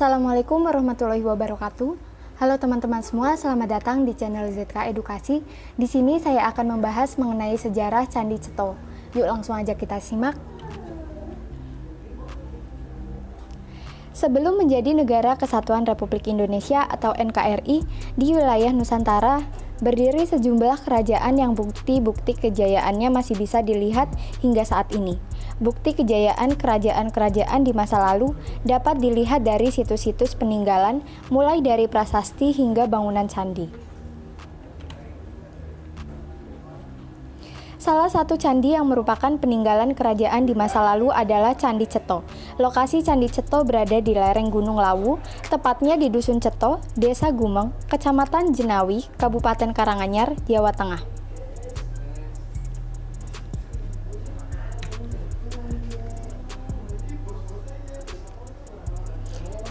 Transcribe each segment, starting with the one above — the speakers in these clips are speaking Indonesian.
Assalamualaikum warahmatullahi wabarakatuh. Halo teman-teman semua, selamat datang di channel ZK Edukasi. Di sini saya akan membahas mengenai sejarah Candi Ceto. Yuk langsung aja kita simak. Sebelum menjadi Negara Kesatuan Republik Indonesia atau NKRI, di wilayah Nusantara berdiri sejumlah kerajaan yang bukti-bukti kejayaannya masih bisa dilihat hingga saat ini. Bukti kejayaan kerajaan-kerajaan di masa lalu dapat dilihat dari situs-situs peninggalan, mulai dari prasasti hingga bangunan candi. Salah satu candi yang merupakan peninggalan kerajaan di masa lalu adalah Candi Ceto. Lokasi Candi Ceto berada di lereng Gunung Lawu, tepatnya di Dusun Ceto, Desa Gumeng, Kecamatan Jenawi, Kabupaten Karanganyar, Jawa Tengah.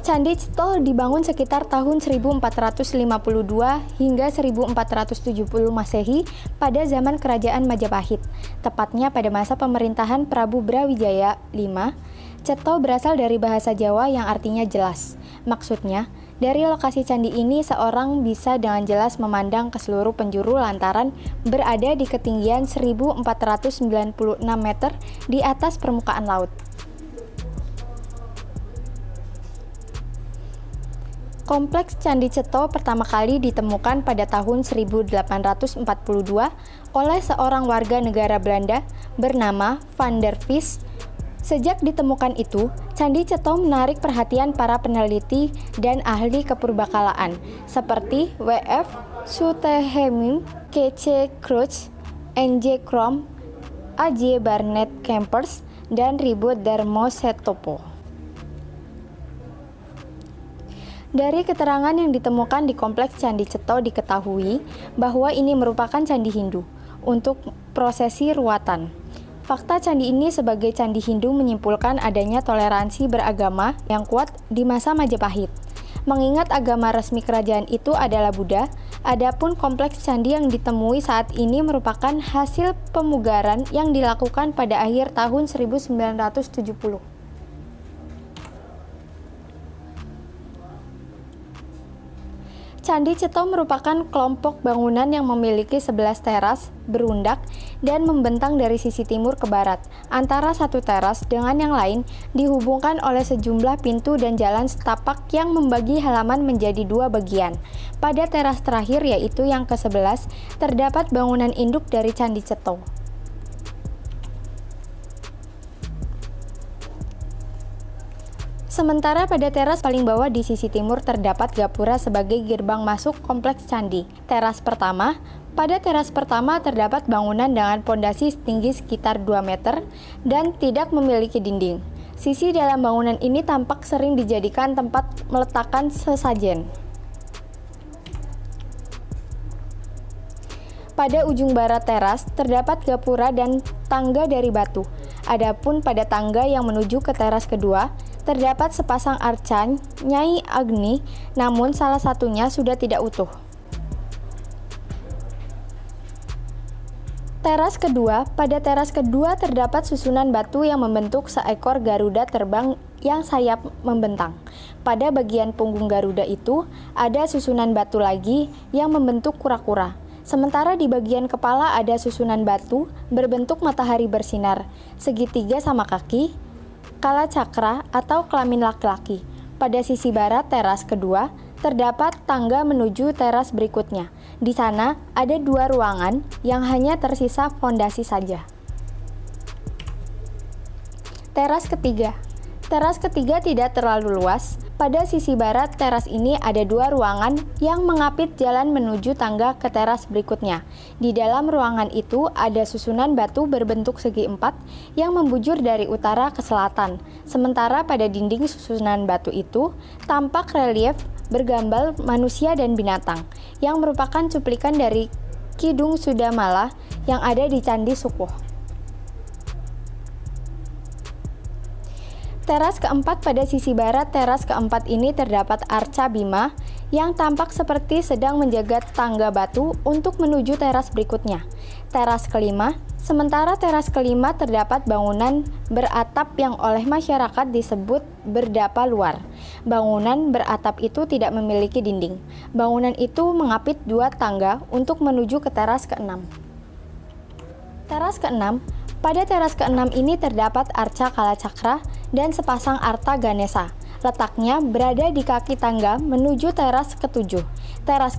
Candi Ceto dibangun sekitar tahun 1452 hingga 1470 Masehi pada zaman Kerajaan Majapahit, tepatnya pada masa pemerintahan Prabu Brawijaya V. Ceto berasal dari bahasa Jawa yang artinya jelas. Maksudnya, dari lokasi candi ini seorang bisa dengan jelas memandang ke seluruh penjuru lantaran berada di ketinggian 1496 meter di atas permukaan laut. Kompleks Candi Ceto pertama kali ditemukan pada tahun 1842 oleh seorang warga negara Belanda bernama Van der Vis. Sejak ditemukan itu, Candi Ceto menarik perhatian para peneliti dan ahli kepurbakalaan seperti W.F. Suteheming, K.C. Crutch, N.J. Krom, A.J. Barnett Kempers, dan Ribut Darmo-Setopo. Dari keterangan yang ditemukan di Kompleks Candi Ceto diketahui bahwa ini merupakan candi Hindu untuk prosesi ruatan. Fakta candi ini sebagai candi Hindu menyimpulkan adanya toleransi beragama yang kuat di masa Majapahit. Mengingat agama resmi kerajaan itu adalah Buddha, adapun kompleks candi yang ditemui saat ini merupakan hasil pemugaran yang dilakukan pada akhir tahun 1970. Candi Ceto merupakan kelompok bangunan yang memiliki 11 teras berundak dan membentang dari sisi timur ke barat. Antara satu teras dengan yang lain dihubungkan oleh sejumlah pintu dan jalan setapak yang membagi halaman menjadi dua bagian. Pada teras terakhir, yaitu yang ke-11, terdapat bangunan induk dari Candi Ceto. Sementara pada teras paling bawah di sisi timur terdapat gapura sebagai gerbang masuk kompleks candi. Pada teras pertama terdapat bangunan dengan pondasi setinggi sekitar 2 meter dan tidak memiliki dinding. Sisi dalam bangunan ini tampak sering dijadikan tempat meletakkan sesajen. Pada ujung barat teras terdapat gapura dan tangga dari batu. Adapun pada tangga yang menuju ke teras kedua, terdapat sepasang arca Nyai Agni, namun salah satunya sudah tidak utuh. Pada teras kedua terdapat susunan batu yang membentuk seekor Garuda terbang yang sayap membentang. Pada bagian punggung Garuda itu ada susunan batu lagi yang membentuk kura-kura. Sementara di bagian kepala ada susunan batu berbentuk matahari bersinar, segitiga sama kaki, kala cakra atau kelamin laki-laki. Pada sisi barat teras kedua, terdapat tangga menuju teras berikutnya. Di sana ada dua ruangan yang hanya tersisa fondasi saja. Teras ketiga tidak terlalu luas. Pada sisi barat teras ini ada dua ruangan yang mengapit jalan menuju tangga ke teras berikutnya. Di dalam ruangan itu ada susunan batu berbentuk segi empat yang membujur dari utara ke selatan. Sementara pada dinding susunan batu itu tampak relief bergambar manusia dan binatang yang merupakan cuplikan dari Kidung Sudamala yang ada di Candi Sukuh. Teras keempat, pada sisi barat teras keempat ini terdapat arca Bima yang tampak seperti sedang menjaga tangga batu untuk menuju teras berikutnya. Sementara teras kelima terdapat bangunan beratap yang oleh masyarakat disebut berdapa luar. Bangunan beratap itu tidak memiliki dinding. Bangunan itu mengapit 2 tangga untuk menuju ke teras ke-6. Teras ke-6, pada teras ke-6 ini terdapat arca kalacakra dan sepasang arta Ganesha. Letaknya berada di kaki tangga menuju teras ke-7. Teras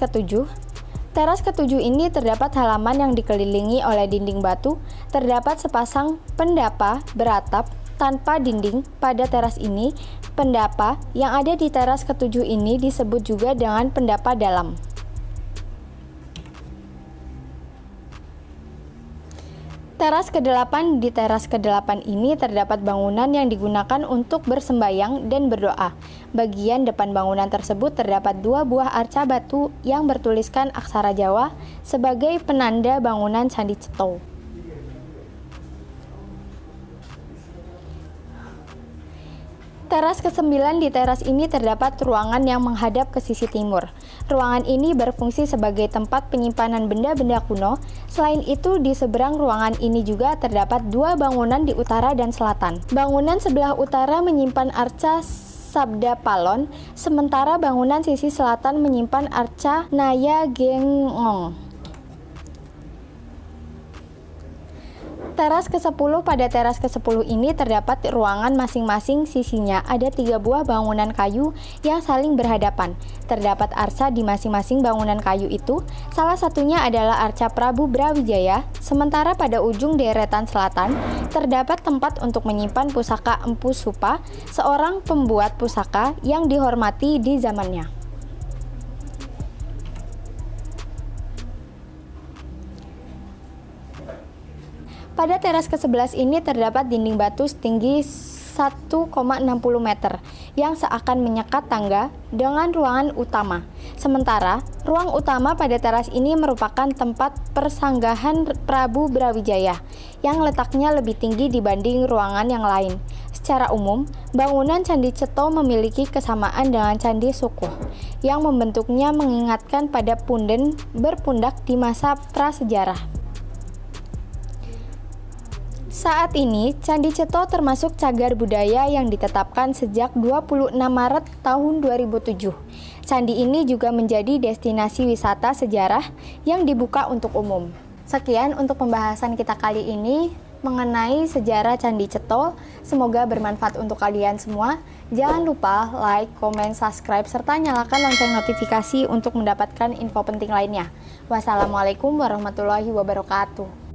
ke-7 ini terdapat halaman yang dikelilingi oleh dinding batu. Terdapat sepasang pendapa beratap tanpa dinding pada teras ini. Pendapa yang ada di teras ke-7 ini disebut juga dengan pendapa dalam. Teras ke-8, di teras ke-8 ini terdapat bangunan yang digunakan untuk bersembayang dan berdoa. Bagian depan bangunan tersebut terdapat 2 buah arca batu yang bertuliskan aksara Jawa sebagai penanda bangunan Candi Ceto. Teras ke-9, di teras ini terdapat ruangan yang menghadap ke sisi timur. Ruangan ini berfungsi sebagai tempat penyimpanan benda-benda kuno. Selain itu, di seberang ruangan ini juga terdapat 2 bangunan di utara dan selatan. Bangunan sebelah utara menyimpan arca Sabda Palon, sementara bangunan sisi selatan menyimpan arca Naya Gengong. Teras ke-10, pada teras ke-10 ini terdapat ruangan masing-masing sisinya ada 3 buah bangunan kayu yang saling berhadapan. Terdapat arca di masing-masing bangunan kayu itu, salah satunya adalah arca Prabu Brawijaya, sementara pada ujung deretan selatan terdapat tempat untuk menyimpan pusaka Empu Supa, seorang pembuat pusaka yang dihormati di zamannya. Pada teras ke-11 ini terdapat dinding batu setinggi 1,60 meter yang seakan menyekat tangga dengan ruangan utama. Sementara, ruang utama pada teras ini merupakan tempat persanggahan Prabu Brawijaya yang letaknya lebih tinggi dibanding ruangan yang lain. Secara umum, bangunan Candi Ceto memiliki kesamaan dengan Candi Sukuh yang membentuknya mengingatkan pada punden berpundak di masa prasejarah. Saat ini, Candi Ceto termasuk cagar budaya yang ditetapkan sejak 26 Maret tahun 2007. Candi ini juga menjadi destinasi wisata sejarah yang dibuka untuk umum. Sekian untuk pembahasan kita kali ini mengenai sejarah Candi Ceto. Semoga bermanfaat untuk kalian semua. Jangan lupa like, komen, subscribe, serta nyalakan lonceng notifikasi untuk mendapatkan info penting lainnya. Wassalamualaikum warahmatullahi wabarakatuh.